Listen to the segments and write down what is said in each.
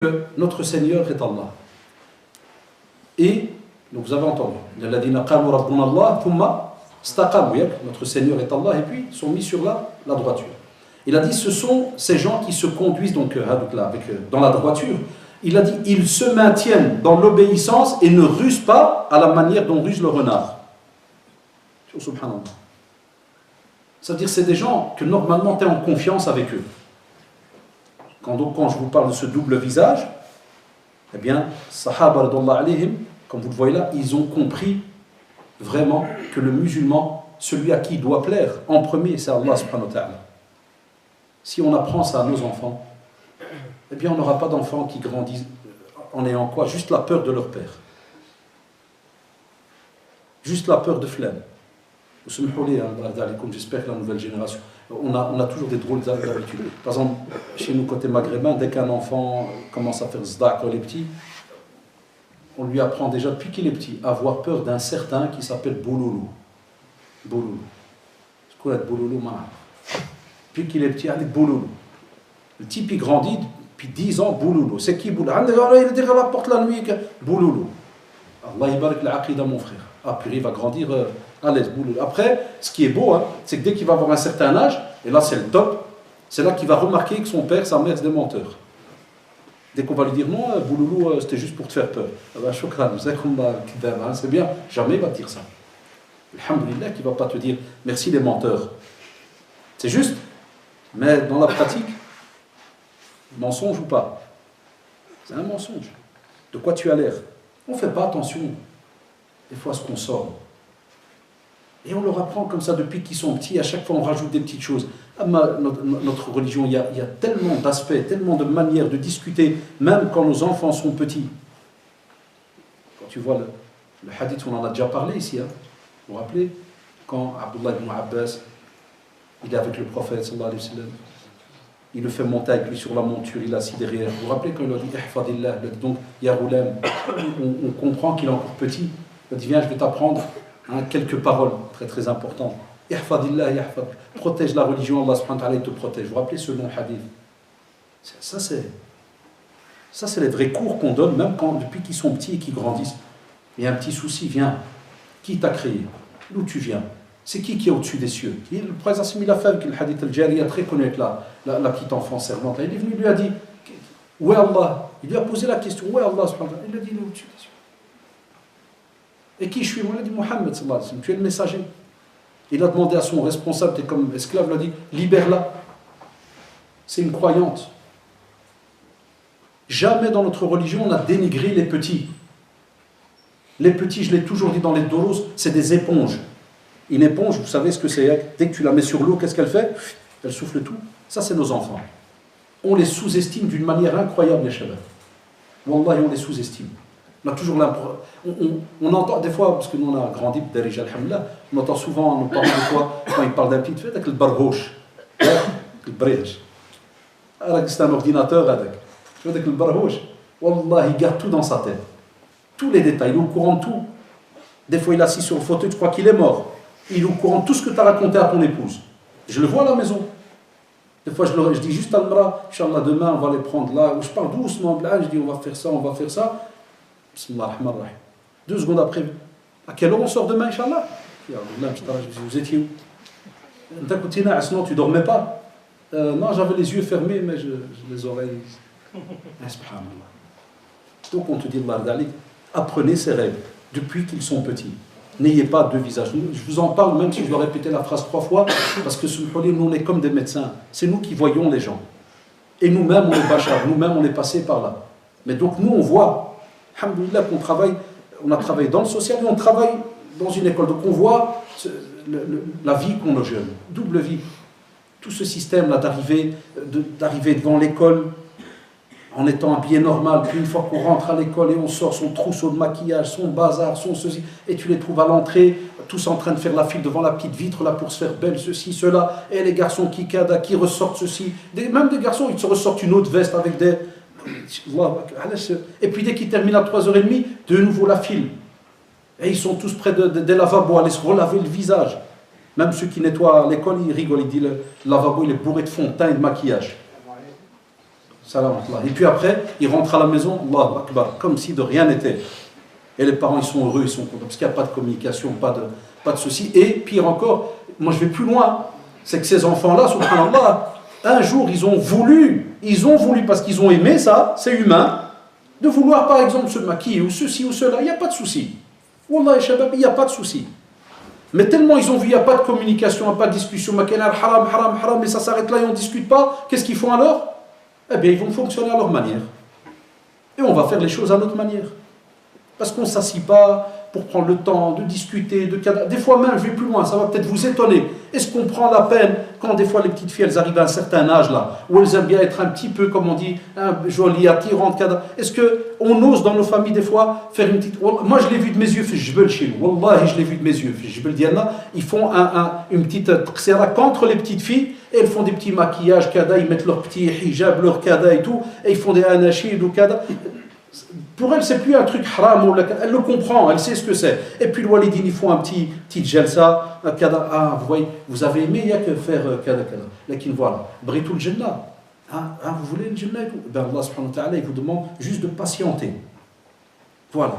que notre Seigneur est Allah. Et, donc vous avez entendu, notre Seigneur est Allah, et puis ils sont mis sur la droiture. Il a dit, ce sont ces gens qui se conduisent donc, dans la droiture. Il a dit, ils se maintiennent dans l'obéissance et ne rusent pas à la manière dont ruse le renard. Subhanallah. C'est-à-dire, c'est des gens que normalement tu es en confiance avec eux. Quand je vous parle de ce double visage, eh bien, Sahaba radallahu alayhim, comme vous le voyez là, ils ont compris vraiment que le musulman, celui à qui il doit plaire, en premier, c'est Allah subhanahu wa ta'ala. Si on apprend ça à nos enfants, eh bien, on n'aura pas d'enfants qui grandissent en ayant quoi? Juste la peur de leur père. Juste la peur de flemme. J'espère que la nouvelle génération, on a toujours des drôles d'habitudes. Par exemple, chez nous, côté maghrébin, dès qu'un enfant commence à faire zda quand il est petit, on lui apprend déjà depuis qu'il est petit à avoir peur d'un certain qui s'appelle Bouloulou. Bouloulou. C'est quoi être Bouloulou? Depuis qu'il est petit, il dit Bouloulou. Le type il grandit depuis 10 ans, Bouloulou. C'est qui Bouloulou? Il est derrière la porte la nuit, Bouloulou. Allah ibarak l'aqida mon frère. Ah, puis il va grandir à l'aise, Bouloulou. Après, ce qui est beau, c'est que dès qu'il va avoir un certain âge, et là c'est le top, c'est là qu'il va remarquer que son père, sa mère, c'est des menteurs. Dès qu'on va lui dire non, Bouloulou, c'était juste pour te faire peur. C'est bien, jamais il va te dire ça. Alhamdulillah qu'il ne va pas te dire merci les menteurs. C'est juste, mais dans la pratique, mensonge ou pas? C'est un mensonge. De quoi tu as l'air? On ne fait pas attention des fois à ce qu'on sort. Et on leur apprend comme ça depuis qu'ils sont petits, à chaque fois on rajoute des petites choses. Notre religion, il y a tellement d'aspects, tellement de manières de discuter, même quand nos enfants sont petits. Quand tu vois le hadith, on en a déjà parlé ici, vous vous rappelez? Quand Abdullah ibn Abbas, il est avec le prophète, sallallahu alayhi wa sallam, il le fait monter avec lui sur la monture, il est assis derrière. Vous vous rappelez quand il a dit Ihfadillah, donc Ya Ghulam, on comprend qu'il est encore petit. Il a dit viens, je vais t'apprendre quelques paroles très très importantes. Ihfadillah, yahfad. Protège la religion, Allah subhanahu wa ta'ala te protège. Vous vous rappelez ce long hadith? Ça c'est les vrais cours qu'on donne, même depuis qu'ils sont petits et qu'ils grandissent. Il y a un petit souci, viens. Qui t'a créé? D'où tu viens? C'est qui est au-dessus des cieux? Le prophète il a fait avec le hadith al-Jariya, très connu avec la petite enfant servante. Il est venu, il lui a dit où est Allah? Il lui a posé la question où est Allah? Il a dit il est au-dessus des cieux. Et qui je suis? Moi, il a dit Mohammed, tu es le messager. Il a demandé à son responsable, tu es comme esclave, il a dit libère-la. C'est une croyante. Jamais dans notre religion on a dénigré les petits. Les petits, je l'ai toujours dit dans les doros, c'est des éponges. Une éponge, vous savez ce que c'est? Dès que tu la mets sur l'eau, qu'est-ce qu'elle fait? Elle souffle tout. Ça, c'est nos enfants. On les sous-estime d'une manière incroyable, les shabab. Wallah, on les sous-estime. On a toujours on entend des fois, parce que nous on a grandi, on entend souvent nos parents des fois, quand ils parlent d'un petit fait, avec le barhoche, le bridge. C'est un ordinateur avec. Avec le barhoche. Wallah, il garde tout dans sa tête. Tous les détails, il est au courant de tout. Des fois, il est assis sur le fauteuil, tu crois qu'il est mort. Il est au courant de tout ce que tu as raconté à ton épouse. Je le vois à la maison. Des fois, je dis juste à Al-Mra, Inch'Allah, demain, on va les prendre là. Je parle doucement, là, je dis, on va faire ça, on va faire ça. Bismillah ar-Rahman ar-Rahim. 2 secondes après, à quelle heure on sort demain, Inch'Allah? Vous étiez où? Sinon, tu ne dormais pas? Non, j'avais les yeux fermés, mais les oreilles. Subhanallah. Donc, on te dit, apprenez ces règles depuis qu'ils sont petits. N'ayez pas deux visages. Je vous en parle même si je dois répéter la phrase 3 fois, parce que nous on est comme des médecins. C'est nous qui voyons les gens. Et nous-mêmes on est bachar, nous-mêmes on est passé par là. Mais donc nous on voit, alhamdoulilah, qu'on travaille, on a travaillé dans le social et on travaille dans une école. Donc on voit la vie qu'ont nos jeunes, double vie. Tout ce système-là d'arriver devant l'école, en étant habillé normal, puis une fois qu'on rentre à l'école et on sort son trousseau de maquillage, son bazar, son ceci, et tu les trouves à l'entrée, tous en train de faire la file devant la petite vitre là pour se faire belle, ceci, cela, et les garçons qui ressortent ceci, même des garçons, ils se ressortent une autre veste avec des... Et puis dès qu'ils terminent à 3h30, de nouveau la file. Et ils sont tous près des lavabos, à aller se relaver le visage. Même ceux qui nettoient l'école, ils rigolent, ils disent le lavabo il est bourré de fond de teint et de maquillage. Salam Allah. Et puis après, il rentre à la maison, Allahu Akbar, comme si de rien n'était. Et les parents, ils sont heureux, ils sont contents, parce qu'il n'y a pas de communication, pas de souci. Et pire encore, moi je vais plus loin, c'est que ces enfants-là, subhanallah, un jour, ils ont voulu, parce qu'ils ont aimé ça, c'est humain, de vouloir par exemple se maquiller, ou ceci ou cela, il n'y a pas de souci. Wallah, shabab, il n'y a pas de souci. Mais tellement ils ont vu, il n'y a pas de communication, il n'y a pas de discussion, haram, mais ça s'arrête là et on ne discute pas, qu'est-ce qu'ils font alors? Eh bien, ils vont fonctionner à leur manière. Et on va faire les choses à notre manière. Parce qu'on ne s'assit pas pour prendre le temps de discuter, des fois même, je vais plus loin, ça va peut-être vous étonner. Est-ce qu'on prend la peine, quand des fois les petites filles, elles arrivent à un certain âge là, où elles aiment bien être un petit peu, comme on dit, jolies, attirantes, est-ce qu'on ose dans nos familles des fois faire une petite... Moi je l'ai vu de mes yeux, je veux le chez nous, wallahi je l'ai vu de mes yeux, je veux le dire là, ils font une petite tsera contre les petites filles, et elles font des petits maquillages, ils mettent leur petit hijab, leur kada et tout, et ils font des anachid ou kada. Pour elle, c'est plus un truc haram, elle le comprend, elle sait ce que c'est. Et puis le walidine, ils font un petit jalsa, vous voyez, vous avez aimé, il n'y a que faire kada. Lakin voilà, britul jannah, vous voulez le jannah et tout. Ben Allah subhanahu wa ta'ala, il vous demande juste de patienter. Voilà,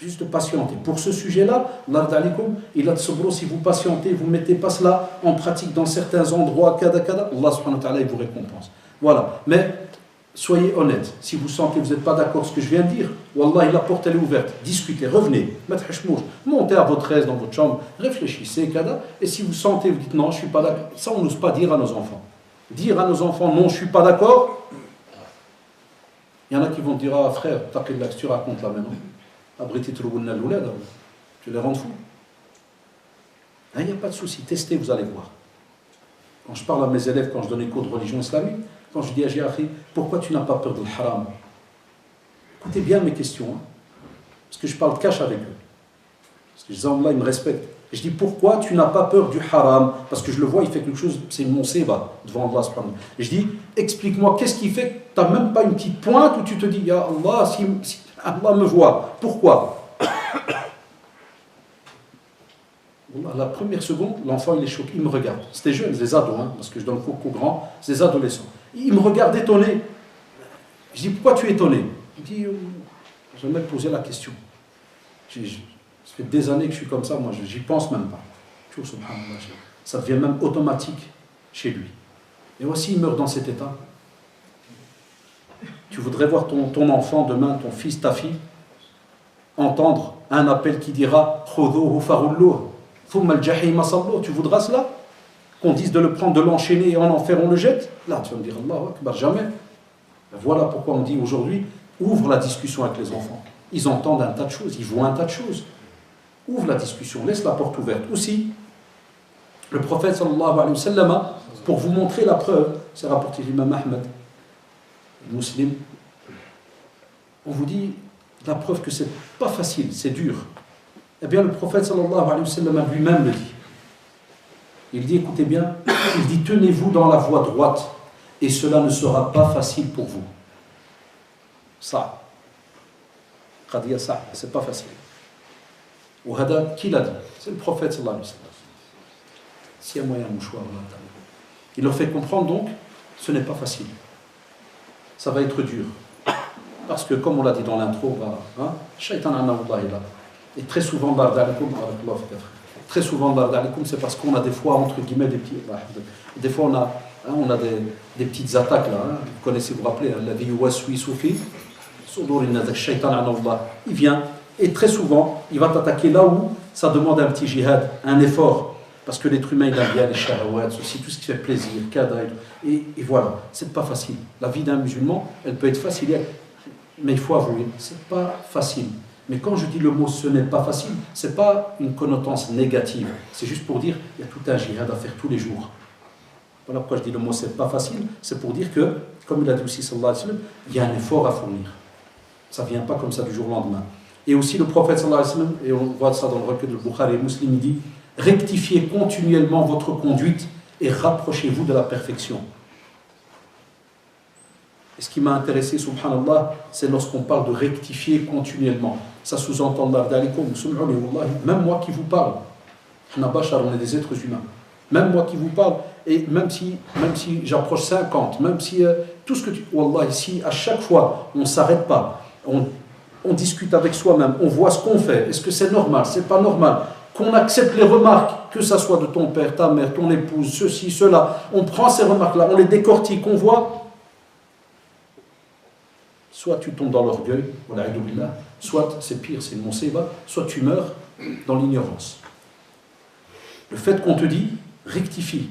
juste de patienter. Pour ce sujet-là, l'ard alikum, il a de sabro, si vous patientez, vous ne mettez pas cela en pratique dans certains endroits, Allah subhanahu wa ta'ala, il vous récompense. Voilà, mais soyez honnête, si vous sentez que vous n'êtes pas d'accord avec ce que je viens de dire, Wallah, la porte elle est ouverte, discutez, revenez, montez à votre aise dans votre chambre, réfléchissez, et si vous sentez, vous dites non, je ne suis pas d'accord, ça on n'ose pas dire à nos enfants. Dire à nos enfants non, je ne suis pas d'accord, il y en a qui vont dire, ah frère, tu racontes là maintenant, tu les rends fous. Il n'y a pas de souci, testez, vous allez voir. Quand je parle à mes élèves, quand je donne les cours de religion islamique, quand je dis à Jiafi, pourquoi tu n'as pas peur de haram? Écoutez bien mes questions, parce que je parle cash avec eux. Parce que Allah, ils me respectent. Et je dis, pourquoi tu n'as pas peur du haram? Parce que je le vois, il fait quelque chose, c'est mon séba devant Allah. Et je dis, explique-moi, qu'est-ce qui fait que tu n'as même pas une petite pointe où tu te dis, ya Allah, si Allah me voit, pourquoi? La première seconde, l'enfant il est choqué, il me regarde. C'était jeune, des ados, parce que je donne cours aux grands, c'est des adolescents. Il me regarde étonné. Je dis, pourquoi tu es étonné? Il dit, je vais me poser la question. Ça fait des années que je suis comme ça, moi, j'y pense même pas. Ça devient même automatique chez lui. Et aussi, il meurt dans cet état. Tu voudrais voir ton enfant demain, ton fils, ta fille, entendre un appel qui dira, tu voudras cela? Qu'on dise de le prendre, de l'enchaîner et en enfer on le jette? Là, tu vas me dire, Allahu Akbar, jamais. Voilà pourquoi on dit aujourd'hui, ouvre la discussion avec les enfants. Ils entendent un tas de choses, ils voient un tas de choses. Ouvre la discussion, laisse la porte ouverte. Aussi, le prophète sallallahu alayhi wa sallam, pour vous montrer la preuve, c'est rapporté l'imam Ahmed, le musulman, on vous dit la preuve que c'est pas facile, c'est dur. Eh bien, le prophète sallallahu alayhi wa sallam lui-même le dit. Il dit, écoutez bien, il dit, tenez-vous dans la voie droite et cela ne sera pas facile pour vous. Ça. Qadia ça, c'est pas facile. Ou hada, qui l'a dit? C'est le prophète sallallahu alayhi wa sallam. S'il y a moyen, mouchoir, il leur fait comprendre donc, ce n'est pas facile. Ça va être dur. Parce que, comme on l'a dit dans l'intro, Shaitan anawallah là. Et très souvent, très souvent, c'est parce qu'on a des fois, entre guillemets, des fois on a des petites attaques là. Vous connaissez, vous vous rappelez, la vie waswi soufi, il vient, et très souvent, il va t'attaquer là où ça demande un petit jihad, un effort. Parce que l'être humain, il aime bien les shahawats, aussi, tout ce qui fait plaisir, et voilà, c'est pas facile. La vie d'un musulman, elle peut être facile, mais il faut avouer, c'est pas facile. Mais quand je dis le mot ce n'est pas facile, ce n'est pas une connotation négative. C'est juste pour dire qu'il y a tout un jihad à faire tous les jours. Voilà pourquoi je dis le mot c'est pas facile. C'est pour dire que, comme il a dit aussi sallallahu alayhi wa sallam, il y a un effort à fournir. Ça ne vient pas comme ça du jour au lendemain. Et aussi le prophète sallallahu alayhi wa sallam, et on voit ça dans le recueil de Bukhari et Muslim, il dit rectifiez continuellement votre conduite et rapprochez-vous de la perfection. Et ce qui m'a intéressé, subhanallah, c'est lorsqu'on parle de rectifier continuellement. Ça sous-entend même moi qui vous parle. On est des êtres humains. Même moi qui vous parle, et même si j'approche 50, même si tout ce que tu... Wallah, ici, à chaque fois, on ne s'arrête pas, on discute avec soi-même, on voit ce qu'on fait, est-ce que c'est normal, c'est pas normal, qu'on accepte les remarques, que ça soit de ton père, ta mère, ton épouse, ceci, cela, on prend ces remarques-là, on les décortique, on voit, soit tu tombes dans l'orgueil, soit c'est pire, c'est une musiba, soit tu meurs dans l'ignorance. Le fait qu'on te dit, rectifie,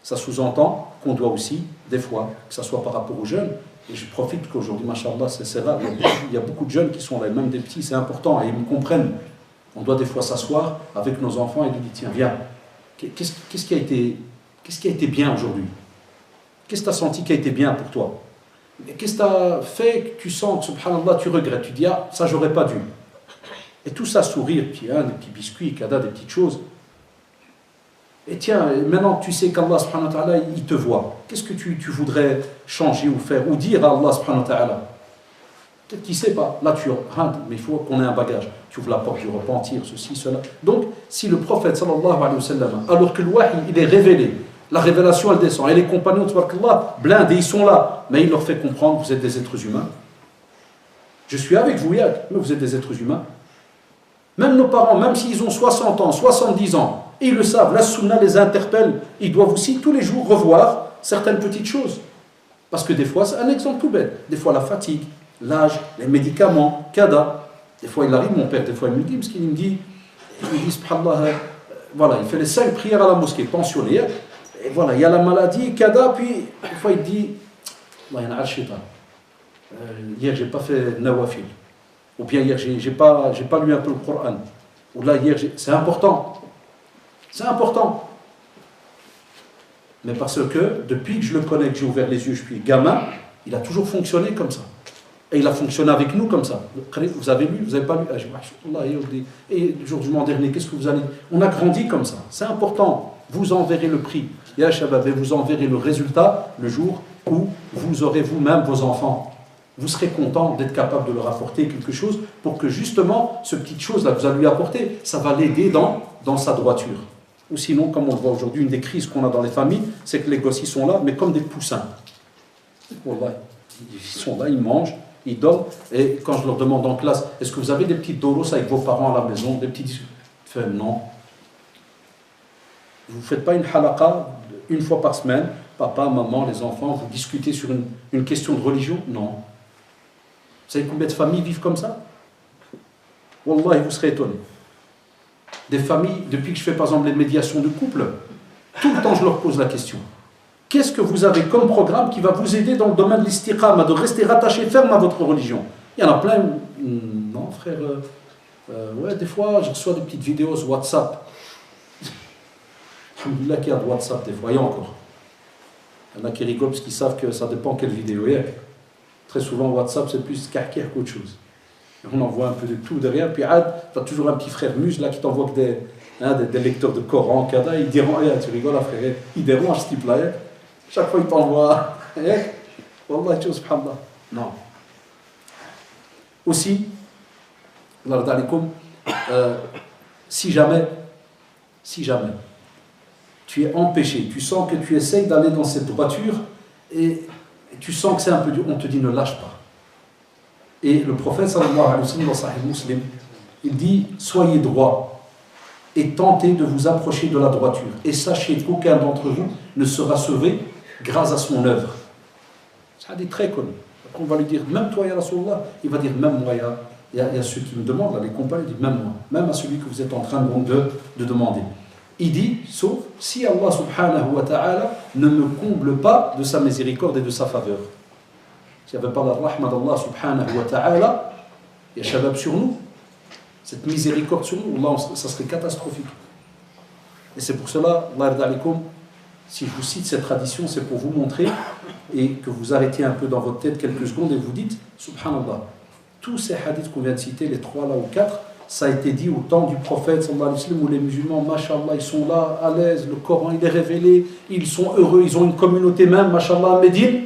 ça sous-entend qu'on doit aussi, des fois, que ce soit par rapport aux jeunes, et je profite qu'aujourd'hui, machallah, c'est rare, il y a beaucoup de jeunes qui sont là, même des petits, c'est important, et ils me comprennent. On doit des fois s'asseoir avec nos enfants et lui dire, tiens, viens, qu'est-ce qui a été bien aujourd'hui? Qu'est-ce que tu as senti qui a été bien pour toi? Qu'est-ce que tu as fait que tu sens que, subhanallah, tu regrettes? Tu dis, ah, ça, j'aurais pas dû. Et tout ça, sourire, puis, hein, des petits biscuits, des petites choses. Et tiens, maintenant que tu sais qu'Allah subhanahu wa ta'ala, il te voit, qu'est-ce que tu voudrais changer ou faire, ou dire à Allah subhanahu wa ta'ala? Peut-être qu'il ne sait pas. Là, mais il faut qu'on ait un bagage. Tu ouvres la porte du repentir, ceci, cela. Donc, si le prophète, sallallahu alayhi wa sallam, alors que le wahi, il est révélé, la révélation, elle descend, et les compagnons, tabarakallah, blindés, ils sont là, mais il leur fait comprendre, vous êtes des êtres humains. Je suis avec vous, mais vous êtes des êtres humains. Même nos parents, même s'ils ont 60 ans, 70 ans, et ils le savent, la sunna les interpelle, ils doivent aussi tous les jours revoir certaines petites choses. Parce que des fois, c'est un exemple tout bête, des fois la fatigue, l'âge, les médicaments, kada. Des fois il arrive, mon père, des fois il me dit, parce qu'il me dit, subhanallah, voilà, il fait les 5 prières à la mosquée, pensionné, et voilà, il y a la maladie, kada, puis des fois il dit, hier j'ai pas fait nawafil, ou bien hier j'ai pas lu un peu le Coran, ou là hier c'est important. C'est important. Mais parce que depuis que je le connais, que j'ai ouvert les yeux, je suis gamin, il a toujours fonctionné comme ça. Et il a fonctionné avec nous comme ça. Vous avez lu, vous n'avez pas lu. Et le jour du mois dernier, qu'est-ce que vous allez... On a grandi comme ça. C'est important. Vous en verrez le prix. Ya Shabab, et vous en verrez le résultat le jour où vous aurez vous-même vos enfants. Vous serez content d'être capable de leur apporter quelque chose pour que justement, ce petite chose-là que vous allez lui apporter, ça va l'aider dans sa droiture. Ou sinon, comme on le voit aujourd'hui, une des crises qu'on a dans les familles, c'est que les gosses, ils sont là, mais comme des poussins. Ils sont là, ils mangent, ils dorment. Et quand je leur demande en classe, est-ce que vous avez des petites doros avec vos parents à la maison, des petits... non. Vous ne faites pas une halaqa une fois par semaine, papa, maman, les enfants, vous discutez sur une question de religion? Non. Vous savez combien de familles vivent comme ça? Wallah, vous serez étonnés. Des familles, depuis que je fais par exemple les médiations de couple, tout le temps je leur pose la question. Qu'est-ce que vous avez comme programme qui va vous aider dans le domaine de l'istiqama, de rester rattaché ferme à votre religion? Il y en a plein. Non, frère. Ouais, des fois, je reçois des petites vidéos sur WhatsApp. Alhamdulillah qu'il y a de WhatsApp, des fois, il y a encore. Il y en a qui rigolent parce qu'ils savent que ça dépend quelle vidéo il y a. Très souvent, WhatsApp, c'est plus kahkir qu'autre chose. On envoie un peu de tout derrière, puis tu as toujours un petit frère muse là qui t'envoie des lecteurs de Coran, kada, il dérange, tu rigoles, frère, il dérange ce type-là. Chaque fois il t'envoie, Wallah, subhanallah. Non. Aussi, si jamais tu es empêché, tu sens que tu essayes d'aller dans cette droiture et tu sens que c'est un peu dur, on te dit ne lâche pas. Et le prophète sallallahu alayhi wa sallam dans Sahih Muslim, il dit soyez droit et tentez de vous approcher de la droiture et sachez qu'aucun d'entre vous ne sera sauvé grâce à son œuvre. C'est un des très connu. Après on va lui dire même toi ya Rasulullah, il va dire même moi, il y a ceux qui me demandent, là, les compagnons, il dit même moi, même à celui que vous êtes en train de demander. Il dit, sauf si Allah subhanahu wa ta'ala ne me comble pas de sa miséricorde et de sa faveur. S'il n'y avait pas la rahma d'Allah subhanahu wa ta'ala, il y a shabab sur nous, cette miséricorde sur nous, Allah, ça serait catastrophique. Et c'est pour cela, Allah yarda alaykoum, si je vous cite cette tradition, c'est pour vous montrer et que vous arrêtiez un peu dans votre tête quelques secondes et vous dites, subhanallah, tous ces hadiths qu'on vient de citer, les 3 là ou 4, ça a été dit au temps du prophète sallallahu alayhi wa sallam, où les musulmans, mashallah, ils sont là, à l'aise, le Coran il est révélé, ils sont heureux, ils ont une communauté même, mashallah, à Médine.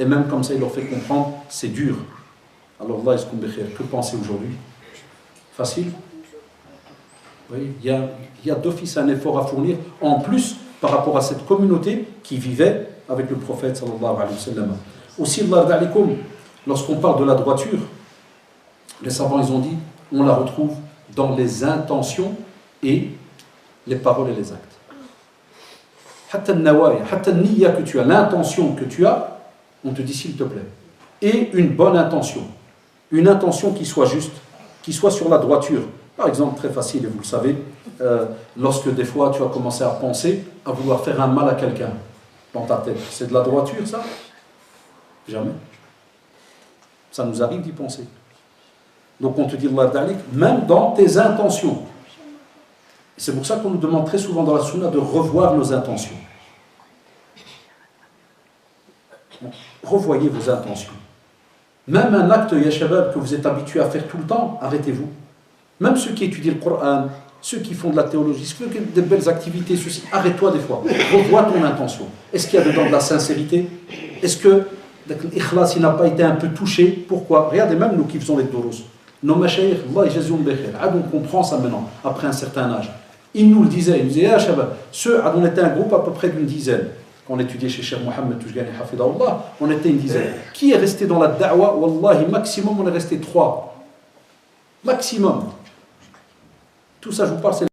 Et même comme ça, il leur fait comprendre, c'est dur. Alors là, que pensez aujourd'hui? Facile? Oui, il y a d'office un effort à fournir, en plus par rapport à cette communauté qui vivait avec le prophète sallallahu alayhi wa sallam. Aussi, lorsqu'on parle de la droiture, les savants ils ont dit, on la retrouve dans les intentions et les paroles et les actes. Hatta an-nawaya, hatta an-niyya que tu as, l'intention que tu as, on te dit s'il te plaît. Et une bonne intention. Une intention qui soit juste, qui soit sur la droiture. Par exemple, très facile, et vous le savez, lorsque des fois tu as commencé à penser à vouloir faire un mal à quelqu'un dans ta tête. C'est de la droiture, ça? Jamais. Ça nous arrive d'y penser. Donc on te dit, même dans tes intentions. C'est pour ça qu'on nous demande très souvent dans la sunna de revoir nos intentions. Revoyez vos intentions. Même un acte, ya shabab, que vous êtes habitué à faire tout le temps, arrêtez-vous. Même ceux qui étudient le Coran, ceux qui font de la théologie, ceux qui font des belles activités, ceci, arrête-toi des fois. Revois ton intention. Est-ce qu'il y a dedans de la sincérité? Est-ce que l'ikhlas n'a pas été un peu touché? Pourquoi? Regardez, même nous qui faisons les doros, nos mashayikh, Allah yajazioum bikhair. On comprend ça maintenant, après un certain âge. Ils nous le disaient, ils nous disaient, ah shabab, on était un groupe à peu près d'une dizaine. Quand on étudiait chez Cheikh Mohammed Toujgani Hafidahullah, on était une dizaine. Qui est resté dans la da'wa? Wallahi, maximum, on est resté 3. Maximum. Tout ça, je vous parle, c'est